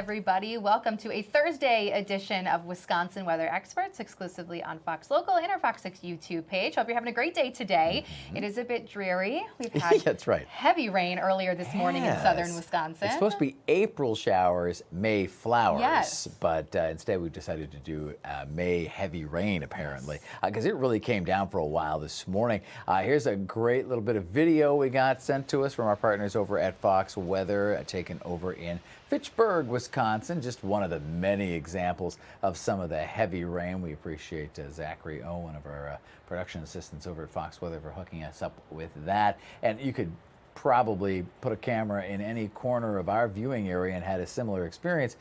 everybody. Welcome to a Thursday edition of Wisconsin Weather Experts, exclusively on Fox Local and our Fox 6 YouTube page. Hope you're having a great day today. It is a bit dreary. We've had That's right. heavy rain earlier this morning in southern Wisconsin. It's supposed to be April showers, May flowers, Yes. but instead we've decided to do May heavy rain, apparently, because it really came down for a while this morning. Here's a great little bit of video we got sent to us from our partners over at Fox Weather, taken over in Fitchburg, Wisconsin. Just one of the many examples of some of the heavy rain. We appreciate Zachary O, one of our production assistants over at Fox Weather, for hooking us up with that. And you could probably put a camera in any corner of our viewing area and had a similar experience,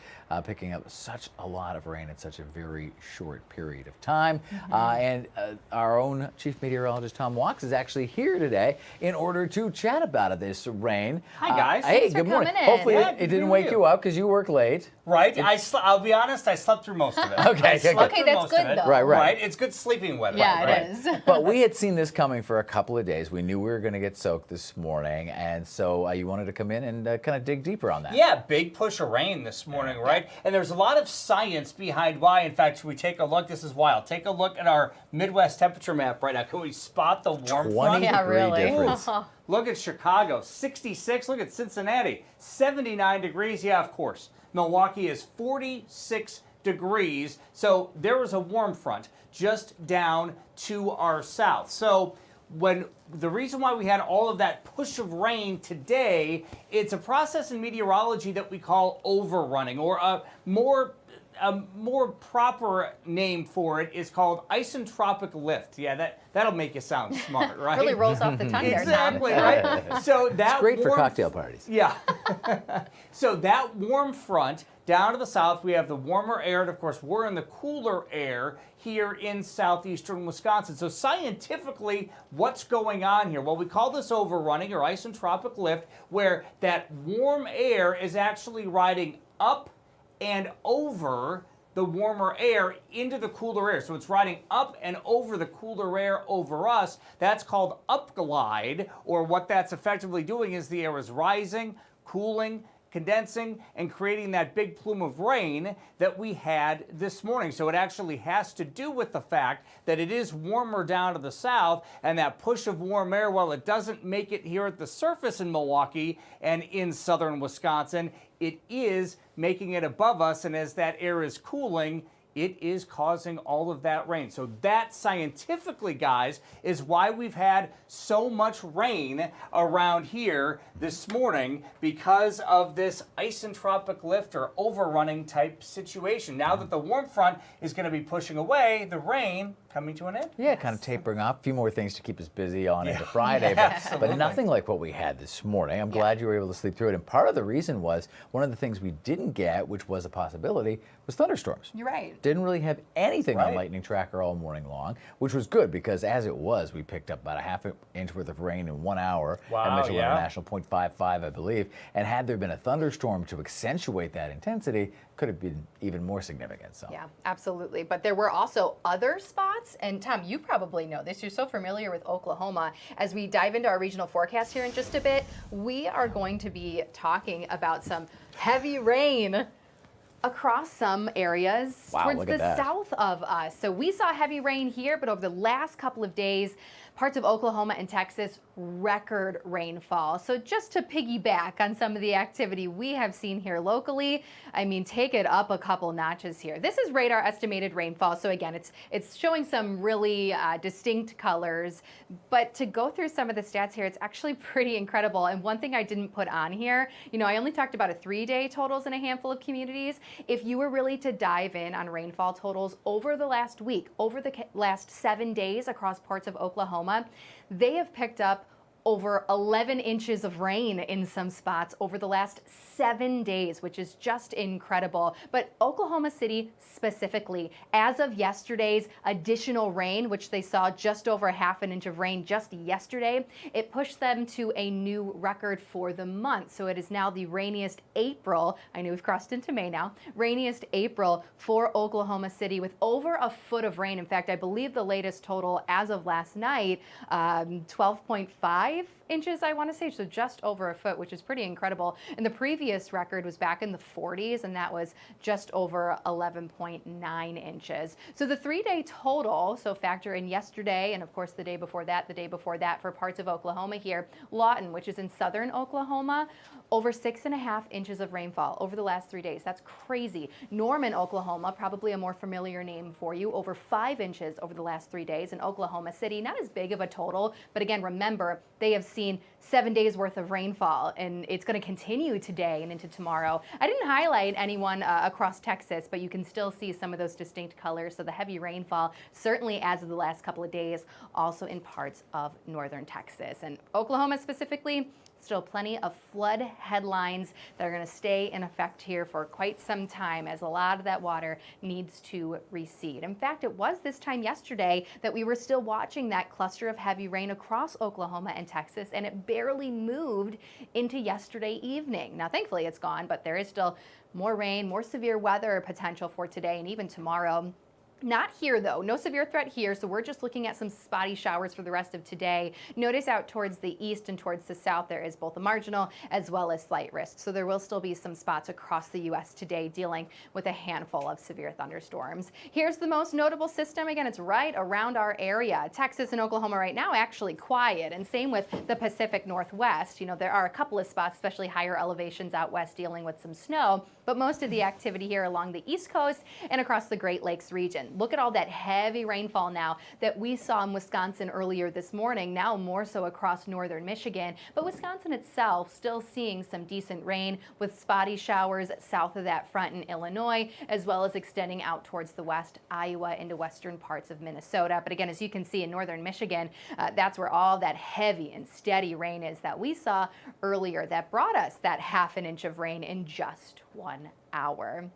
picking up such a lot of rain in such a very short period of time. And our own chief meteorologist, Tom Walks, is actually here today in order to chat about this rain. Hi, guys. Hey, Thanks for good morning. coming in. Hopefully Yeah, it didn't wake you up because you work late. Right? I'll be honest, I slept through most of it. Okay, good. Okay, that's good, though. Right. It's good sleeping weather. Yeah, right? it is. But we had seen this coming for a couple of days. We knew we were going to get soaked this morning, and so you wanted to come in and kind of dig deeper on that. Yeah, big push of rain this morning, right? And there's a lot of science behind why. In fact, should we take a look? This is wild. Take a look at our Midwest temperature map right now. Can we spot the warm 20 front? Yeah, degree really. difference. Look at Chicago, 66. Look at Cincinnati, 79 degrees. Yeah, of course. Milwaukee is 46 degrees. So there was a warm front just down to our south. So when the reason why we had all of that push of rain today, it's a process in meteorology that we call overrunning, or a more proper name for it is called isentropic lift. Yeah, that'll make you sound smart, right? Really rolls off the tongue there, Tom. Exactly, right? So that It's great for cocktail parties. Yeah. So that warm front down to the south, we have the warmer air, and of course we're in the cooler air here in southeastern Wisconsin. So scientifically, what's going on here? Well, we call this overrunning or isentropic lift, where that warm air is actually riding up and over the warmer air into the cooler air. So it's riding up and over the cooler air over us. That's called upglide, or what that's effectively doing is the air is rising, cooling, condensing, and creating that big plume of rain that we had this morning. So it actually has to do with the fact that it is warmer down to the south, and that push of warm air, while it doesn't make it here at the surface in Milwaukee and in southern Wisconsin, it is making it above us, and as that air is cooling, it is causing all of that rain. So that scientifically, guys, is why we've had so much rain around here this morning, because of this isentropic lift or overrunning type situation. Now that the warm front is going to be pushing away, the rain coming to an end. Yeah, kind of tapering off. A few more things to keep us busy on into Friday, but nothing like what we had this morning. I'm glad you were able to sleep through it. And part of the reason was, one of the things we didn't get, which was a possibility, was thunderstorms. You're right. Didn't really have anything on Right. Lightning Tracker all morning long, which was good, because as it was, we picked up about a half inch worth of rain in 1 hour. Wow, I mentioned yeah. a national 0.55, I believe. And had there been a thunderstorm to accentuate that intensity, could have been even more significant. So. Yeah, absolutely. But there were also other spots, and Tom, you probably know this. You're so familiar with Oklahoma. As we dive into our regional forecast here in just a bit, we are going to be talking about some heavy rain across some areas towards the south of us. So we saw heavy rain here, but over the last couple of days, parts of Oklahoma and Texas, record rainfall. So just to piggyback on some of the activity we have seen here locally, I mean, take it up a couple notches here. This is radar estimated rainfall. So again, it's showing some really distinct colors, but to go through some of the stats here, it's actually pretty incredible. And one thing I didn't put on here, I only talked about a 3-day totals in a handful of communities. If you were really to dive in on rainfall totals over the last week, over the last 7 days across parts of Oklahoma, they have picked up over 11 inches of rain in some spots over the last 7 days, which is just incredible. But Oklahoma City specifically, as of yesterday's additional rain, which they saw just over ½ inch of rain just yesterday, it pushed them to a new record for the month. So it is now the rainiest April, I know we've crossed into May now, rainiest April for Oklahoma City with over a foot of rain. In fact, I believe the latest total as of last night, 12.5 5 inches, I want to say, so just over a foot, which is pretty incredible. And the previous record was back in the 40s, and that was just over 11.9 inches. So the 3-day total, so factor in yesterday and of course the day before that for parts of Oklahoma here. Lawton, which is in southern Oklahoma, over 6.5 inches of rainfall over the last 3 days. That's crazy. Norman, Oklahoma, probably a more familiar name for you, over 5 inches over the last 3 days. In Oklahoma City, not as big of a total, but again, remember, they have seen 7 days worth of rainfall, and it's going to continue today and into tomorrow. I didn't highlight anyone across Texas, but you can still see some of those distinct colors. So the heavy rainfall, certainly as of the last couple of days, also in parts of northern Texas. And Oklahoma specifically, still plenty of flood headlines that are going to stay in effect here for quite some time, as a lot of that water needs to recede. In fact, it was this time yesterday that we were still watching that cluster of heavy rain across Oklahoma and Texas, and it barely moved into yesterday evening. Now, thankfully it's gone, but there is still more rain, more severe weather potential for today and even tomorrow. Not here though, no severe threat here, so we're just looking at some spotty showers for the rest of today. Notice out towards the east and towards the south there is both a marginal as well as slight risk, so there will still be some spots across the U.S. today dealing with a handful of severe thunderstorms. Here's the most notable system. Again, it's right around our area. Texas and Oklahoma right now actually quiet, and same with the Pacific Northwest. You know, there are a couple of spots, especially higher elevations out west, dealing with some snow, but most of the activity here along the East Coast and across the Great Lakes region. Look at all that heavy rainfall now that we saw in Wisconsin earlier this morning, now more so across northern Michigan. But Wisconsin itself still seeing some decent rain with spotty showers south of that front in Illinois, as well as extending out towards the west, Iowa into western parts of Minnesota. But again, as you can see in northern Michigan, that's where all that heavy and steady rain is that we saw earlier that brought us that 1/2 inch of rain in just 1 hour.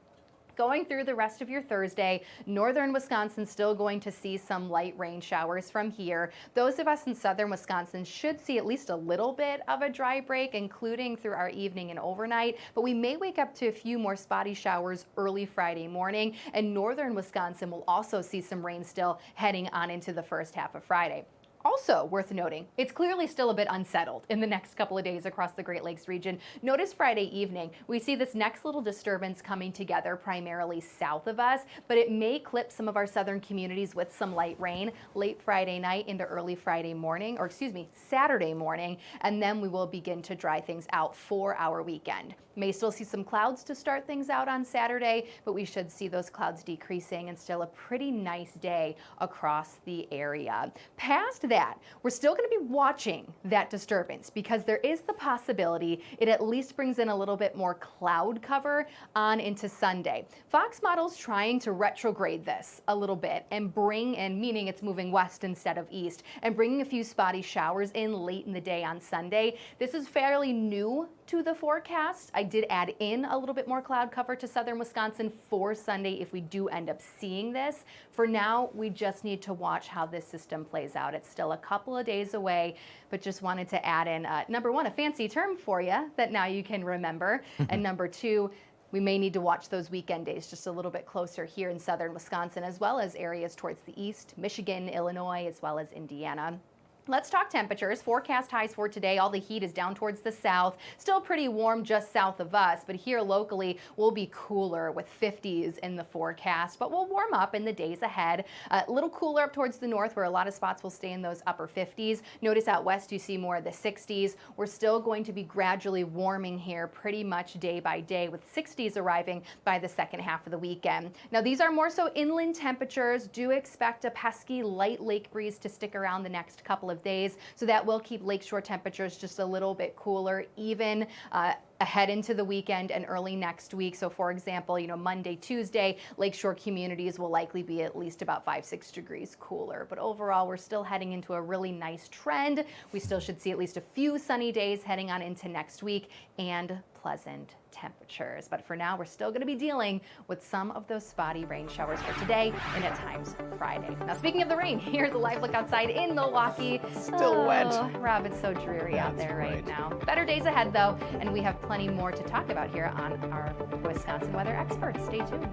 Going through the rest of your Thursday, northern Wisconsin still going to see some light rain showers from here. Those of us in southern Wisconsin should see at least a little bit of a dry break, including through our evening and overnight, but we may wake up to a few more spotty showers early Friday morning, and northern Wisconsin will also see some rain still heading on into the first half of Friday. Also worth noting, it's clearly still a bit unsettled in the next couple of days across the Great Lakes region. Notice Friday evening, we see this next little disturbance coming together primarily south of us, but it may clip some of our southern communities with some light rain late Friday night into early Friday morning, or excuse me, Saturday morning, and then we will begin to dry things out for our weekend. May still see some clouds to start things out on Saturday, but we should see those clouds decreasing and still a pretty nice day across the area. Past that, we're still going to be watching that disturbance because there is the possibility it at least brings in a little bit more cloud cover on into Sunday. Fox models trying to retrograde this a little bit and bring in, meaning it's moving west instead of east, and bringing a few spotty showers in late in the day on Sunday. This is fairly new to the forecast. I did add in a little bit more cloud cover to southern Wisconsin for Sunday if we do end up seeing this. For now, we just need to watch how this system plays out. It's still a couple of days away, but just wanted to add in, number one, a fancy term for you that now you can remember, and number two, we may need to watch those weekend days just a little bit closer here in southern Wisconsin, as well as areas towards the east, Michigan, Illinois, as well as Indiana. Let's talk temperatures. Forecast highs for today. All the heat is down towards the south. Still pretty warm just south of us, but here locally we'll be cooler with 50s in the forecast, but we'll warm up in the days ahead. A little cooler up towards the north where a lot of spots will stay in those upper 50s. Notice out west you see more of the 60s. We're still going to be gradually warming here pretty much day by day, with 60s arriving by the second half of the weekend. Now these are more so inland temperatures. Do expect a pesky light lake breeze to stick around the next couple of days, so that will keep lakeshore temperatures just a little bit cooler, even ahead into the weekend and early next week. So for example, Monday, Tuesday, lakeshore communities will likely be at least about 5-6 degrees cooler. But overall, we're still heading into a really nice trend. We still should see at least a few sunny days heading on into next week and pleasant temperatures. But for now, we're still going to be dealing with some of those spotty rain showers for today and at times Friday. Now, speaking of the rain, here's a live look outside in Milwaukee. Still wet. Rob, it's so dreary out there right now. Better days ahead, though, and we have plenty more to talk about here on our Wisconsin weather experts. Stay tuned.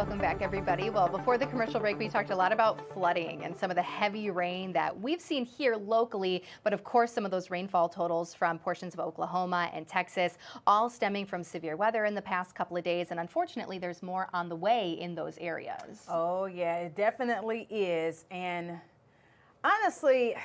Welcome back, everybody. Well, before the commercial break, we talked a lot about flooding and some of the heavy rain that we've seen here locally, but of course, some of those rainfall totals from portions of Oklahoma and Texas, all stemming from severe weather in the past couple of days. And unfortunately, there's more on the way in those areas. Oh, yeah, it definitely is. And honestly,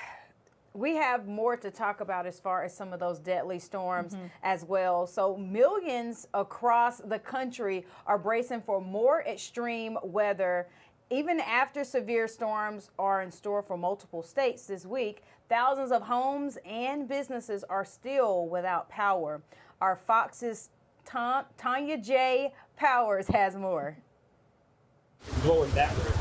we have more to talk about as far as some of those deadly storms as well. So millions across the country are bracing for more extreme weather. Even after severe storms are in store for multiple states this week, thousands of homes and businesses are still without power. Our Fox's Tanya J. Powers has more. Blowing that way.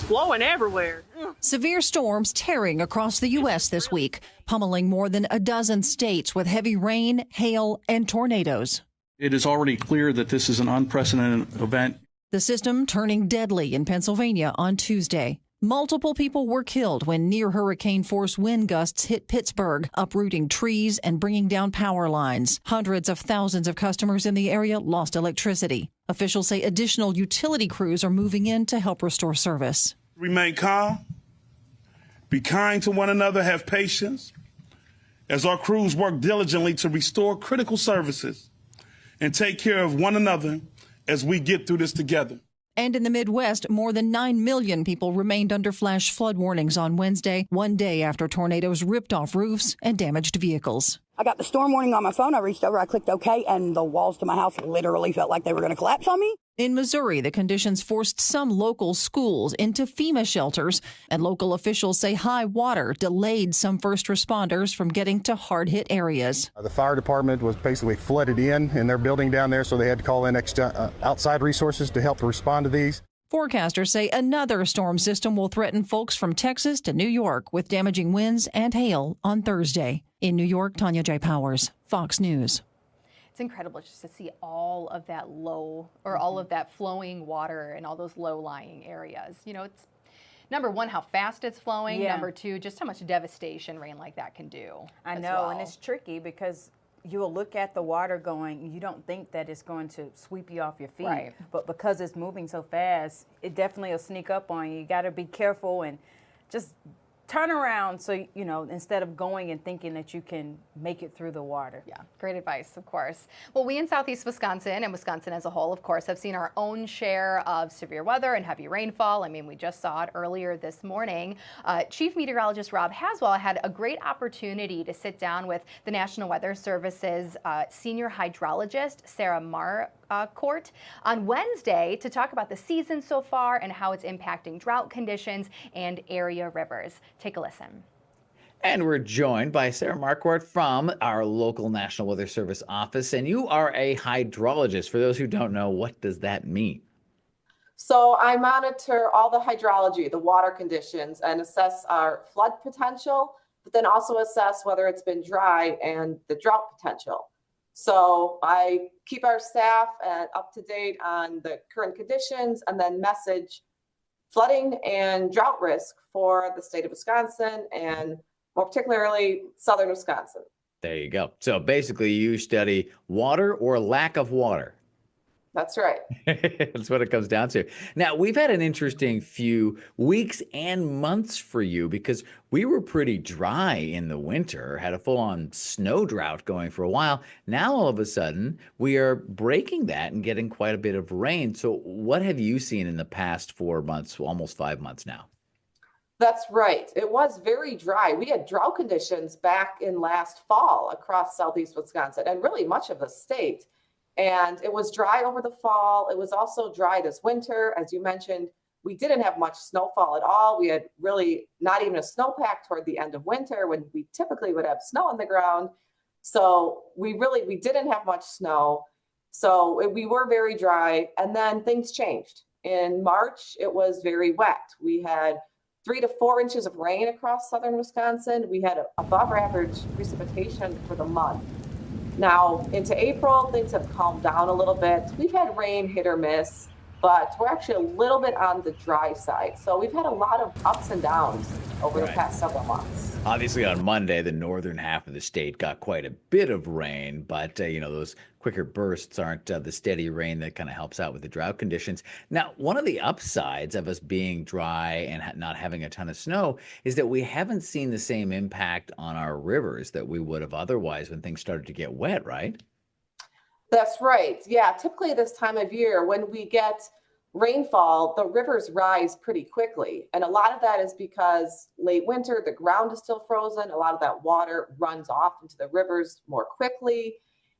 Blowing everywhere. Severe storms tearing across the U.S. this week, pummeling more than a dozen states with heavy rain, hail, and tornadoes. It is already clear that this is an unprecedented event. The system turning deadly in Pennsylvania on Tuesday. Multiple people were killed when near hurricane force wind gusts hit Pittsburgh, uprooting trees and bringing down power lines. Hundreds of thousands of customers in the area lost electricity. Officials say additional utility crews are moving in to help restore service. Remain calm, be kind to one another, have patience as our crews work diligently to restore critical services and take care of one another as we get through this together. And in the Midwest, more than 9 million people remained under flash flood warnings on Wednesday, one day after tornadoes ripped off roofs and damaged vehicles. I got the storm warning on my phone. I reached over, I clicked OK, and the walls to my house literally felt like they were going to collapse on me. In Missouri, the conditions forced some local schools into FEMA shelters, and local officials say high water delayed some first responders from getting to hard-hit areas. The fire department was basically flooded in their building down there, so they had to call in outside resources to help respond to these. Forecasters say another storm system will threaten folks from Texas to New York with damaging winds and hail on Thursday. In New York, Tanya J. Powers, Fox News. It's incredible just to see all of that low or all of that flowing water in all those low-lying areas. You know, it's number one, how fast it's flowing. Yeah. Number two, just how much devastation rain like that can do. I know, and it's tricky because you'll look at the water going, you don't think that it's going to sweep you off your feet. Right. But because it's moving so fast, it definitely will sneak up on you. You got to be careful and just turn around so, you know, instead of going and thinking that you can make it through the water. Yeah, great advice, of course. Well, we in Southeast Wisconsin and Wisconsin as a whole, of course, have seen our own share of severe weather and heavy rainfall. I mean, we just saw it earlier this morning. Chief Meteorologist Rob Haswell had a great opportunity to sit down with the National Weather Service's senior hydrologist, Sarah Marcourt, on Wednesday to talk about the season so far and how it's impacting drought conditions and area rivers. Take a listen. And we're joined by Sarah Marquardt from our local National Weather Service office. And you are a hydrologist. For those who don't know, what does that mean? So I monitor all the hydrology, the water conditions, and assess our flood potential, but then also assess whether it's been dry and the drought potential. So I keep our staff up to date on the current conditions and then message flooding and drought risk for the state of Wisconsin and more particularly southern Wisconsin. There you go. So basically you study water or lack of water. That's right. That's what it comes down to. Now, we've had an interesting few weeks and months for you because we were pretty dry in the winter, had a full-on snow drought going for a while. Now, all of a sudden, we are breaking that and getting quite a bit of rain. So what have you seen in the past 4 months, almost 5 months now? That's right. It was very dry. We had drought conditions back in last fall across southeast Wisconsin and really much of the state. And it was dry over the fall. It was also dry this winter. As you mentioned, we didn't have much snowfall at all. We had really not even a snowpack toward the end of winter when we typically would have snow on the ground. So we didn't have much snow. So we were very dry. And then things changed. In March, it was very wet. We had 3 to 4 inches of rain across southern Wisconsin. We had above average precipitation for the month. Now into April, things have calmed down a little bit. We've had rain hit or miss, but we're actually a little bit on the dry side. So we've had a lot of ups and downs over the past several months. Obviously, on Monday, the northern half of the state got quite a bit of rain, but those quicker bursts aren't the steady rain that kind of helps out with the drought conditions. Now, one of the upsides of us being dry and not having a ton of snow is that we haven't seen the same impact on our rivers that we would have otherwise when things started to get wet, right? That's right. Yeah, typically this time of year when we get rainfall, the rivers rise pretty quickly. And a lot of that is because late winter, the ground is still frozen. A lot of that water runs off into the rivers more quickly.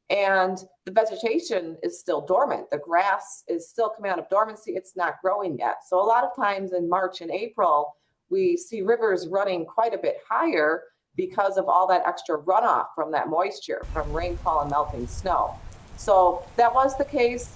And the vegetation is still dormant. The grass is still coming out of dormancy. It's not growing yet. So a lot of times in March and April, we see rivers running quite a bit higher because of all that extra runoff from that moisture, from rainfall and melting snow. So that was the case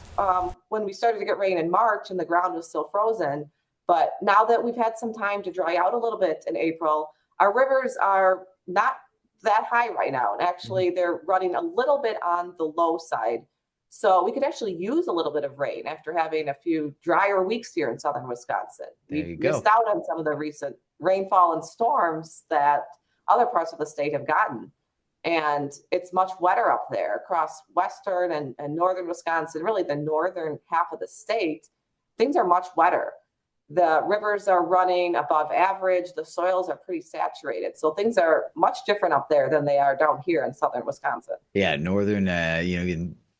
when we started to get rain in March and the ground was still frozen. But now that we've had some time to dry out a little bit in April, our rivers are not that high right now. And actually, they're running a little bit on the low side. So we could actually use a little bit of rain after having a few drier weeks here in southern Wisconsin. We've missed out on some of the recent rainfall and storms that other parts of the state have gotten. And it's much wetter up there across western and northern Wisconsin, really the northern half of the state. Things are much wetter. The rivers are running above average. The soils are pretty saturated. So things are much different up there than they are down here in southern Wisconsin. Yeah, northern,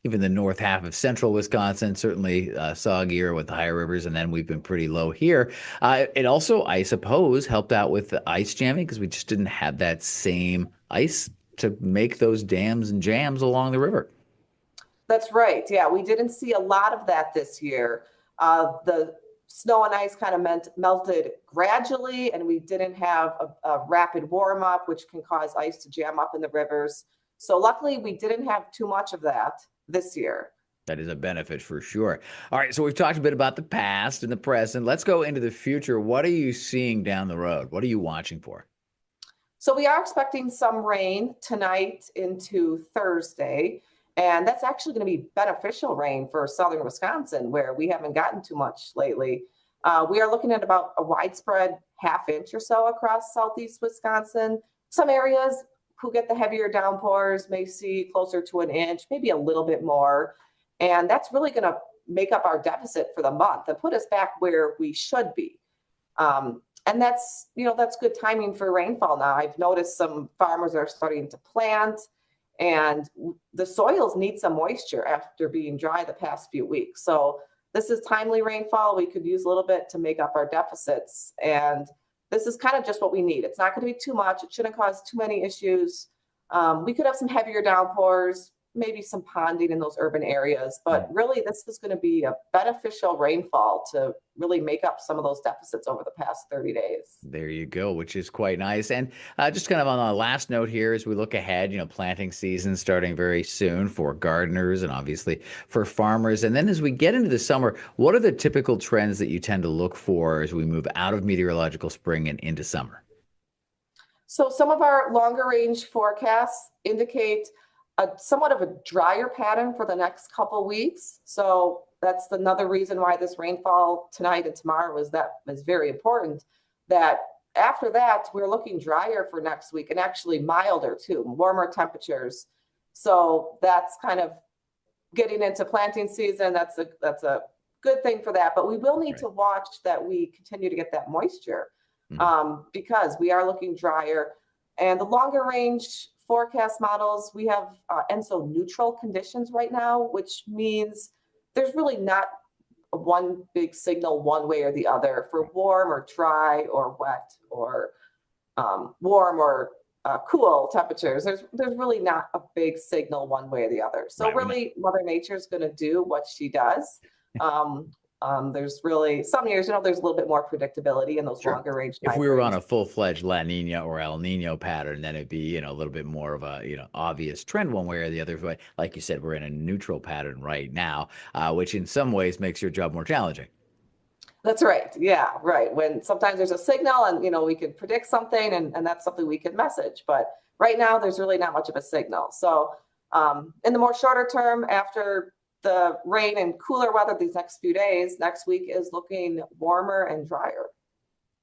even the north half of central Wisconsin, certainly soggier with the higher rivers, and then we've been pretty low here. It also, I suppose, helped out with the ice jamming because we just didn't have that same ice to make those dams and jams along the river. That's right. Yeah, we didn't see a lot of that this year. The snow and ice kind of melted gradually, and we didn't have a rapid warm up, which can cause ice to jam up in the rivers. So luckily, we didn't have too much of that this year. That is a benefit for sure. All right, so we've talked a bit about the past and the present. Let's go into the future. What are you seeing down the road? What are you watching for? So we are expecting some rain tonight into Thursday, and that's actually going to be beneficial rain for southern Wisconsin, where we haven't gotten too much lately. We are looking at about a widespread ½ inch or so across southeast Wisconsin. Some areas who get the heavier downpours may see closer to an inch, maybe a little bit more. And that's really going to make up our deficit for the month and put us back where we should be. And that's good timing for rainfall now. I've noticed some farmers are starting to plant, and the soils need some moisture after being dry the past few weeks. So this is timely rainfall. We could use a little bit to make up our deficits. And this is kind of just what we need. It's not going to be too much. It shouldn't cause too many issues. We could have some heavier downpours, maybe some ponding in those urban areas, but really this is going to be a beneficial rainfall to really make up some of those deficits over the past 30 days. There you go, which is quite nice. And just kind of on the last note here, as we look ahead, planting season starting very soon for gardeners and obviously for farmers. And then as we get into the summer, what are the typical trends that you tend to look for as we move out of meteorological spring and into summer? So some of our longer range forecasts indicate somewhat of a drier pattern for the next couple weeks. So that's another reason why this rainfall tonight and tomorrow is very important. That after that, we're looking drier for next week and actually milder too, warmer temperatures. So that's kind of getting into planting season. That's a good thing for that. But we will need to watch that we continue to get that moisture because we are looking drier. And the longer range forecast models, we have ENSO neutral conditions right now, which means there's really not one big signal one way or the other for warm or dry or wet or warm or cool temperatures. There's really not a big signal one way or the other. So really Mother Nature is going to do what she does. There's really some years, there's a little bit more predictability in those longer range. If we were on a full-fledged La Nina or El Nino pattern, then it'd be, a little bit more of a, obvious trend one way or the other. But like you said, we're in a neutral pattern right now, which in some ways makes your job more challenging. That's right. Yeah, right. When sometimes there's a signal and, we could predict something and that's something we could message. But right now, there's really not much of a signal. So in the more shorter term, after the rain and cooler weather these next few days, next week is looking warmer and drier.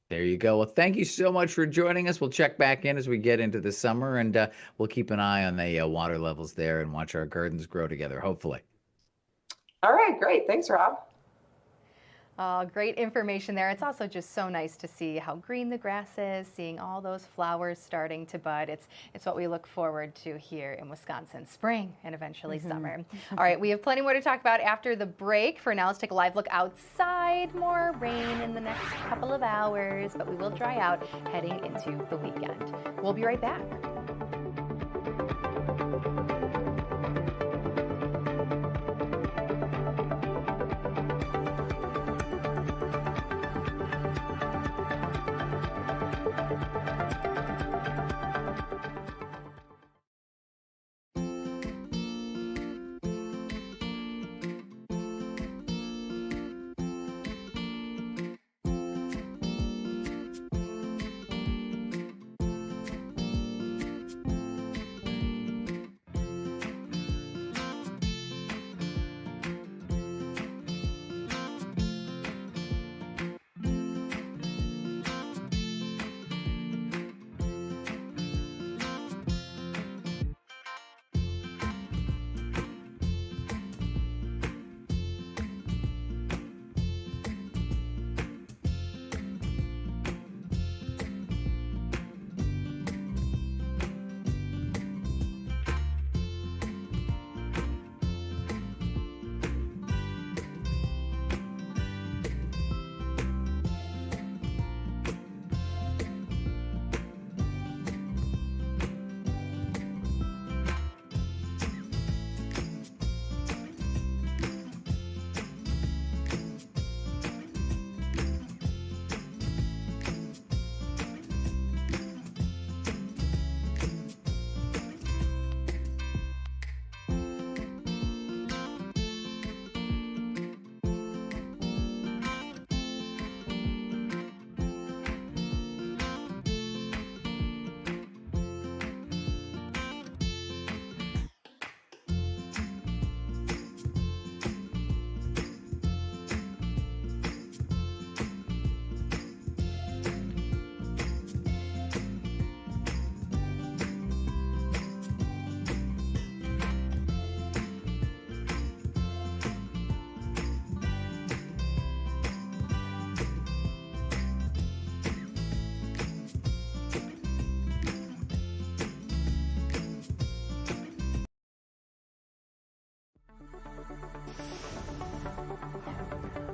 There you go. Well, thank you so much for joining us. We'll check back in as we get into the summer, and we'll keep an eye on the water levels there and watch our gardens grow together, hopefully. All right, great. Thanks, Rob. Great information there. It's also just so nice to see how green the grass is, seeing all those flowers starting to bud. It's what we look forward to here in Wisconsin, spring and eventually summer. All right, we have plenty more to talk about after the break. For now, let's take a live look outside. More rain in the next couple of hours, but we will dry out heading into the weekend. We'll be right back.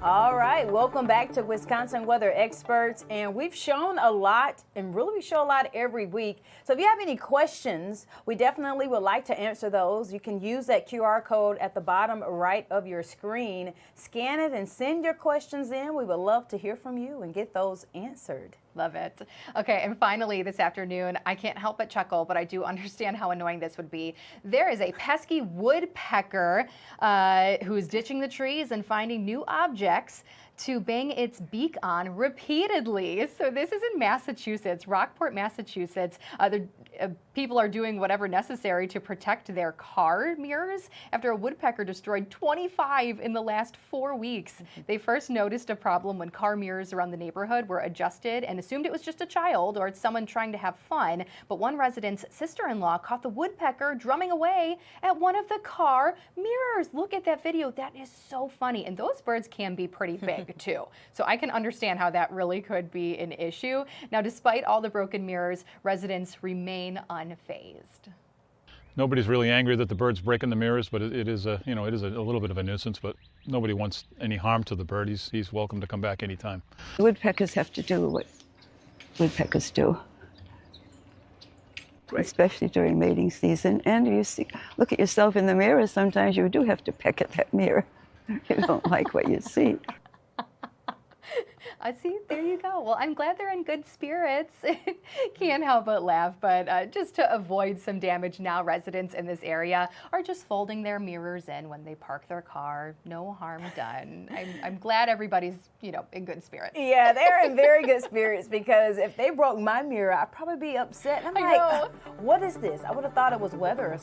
All right, welcome back to Wisconsin Weather Experts, and we've shown a lot, and really we show a lot every week. So if you have any questions, we definitely would like to answer those. You can use that QR code at the bottom right of your screen, scan it and send your questions in. We would love to hear from you and get those answered. Love it. Okay, and finally this afternoon, I can't help but chuckle, but I do understand how annoying this would be. There is a pesky woodpecker who is ditching the trees and finding new objects to bang its beak on repeatedly. So this is in Massachusetts, Rockport, Massachusetts. People are doing whatever necessary to protect their car mirrors after a woodpecker destroyed 25 in the last 4 weeks. They first noticed a problem when car mirrors around the neighborhood were adjusted and assumed it was just a child or someone trying to have fun. But one resident's sister-in-law caught the woodpecker drumming away at one of the car mirrors. Look at that video. That is so funny. And those birds can be pretty big too. So I can understand how that really could be an issue. Now, despite all the broken mirrors, residents remain unfazed. Nobody's really angry that the bird's breaking the mirrors, but it is a little bit of a nuisance. But nobody wants any harm to the bird. He's welcome to come back anytime. Woodpeckers have to do what woodpeckers do, especially during mating season. And you look at yourself in the mirror. Sometimes you do have to peck at that mirror if you don't like what you see. I see, there you go. Well, I'm glad they're in good spirits. Can't help but laugh, but just to avoid some damage now, residents in this area are just folding their mirrors in when they park their car. No harm done. I'm glad everybody's, in good spirits. Yeah, they're in very good spirits, because if they broke my mirror, I'd probably be upset. And I'm like, what is this? I would have thought it was weather or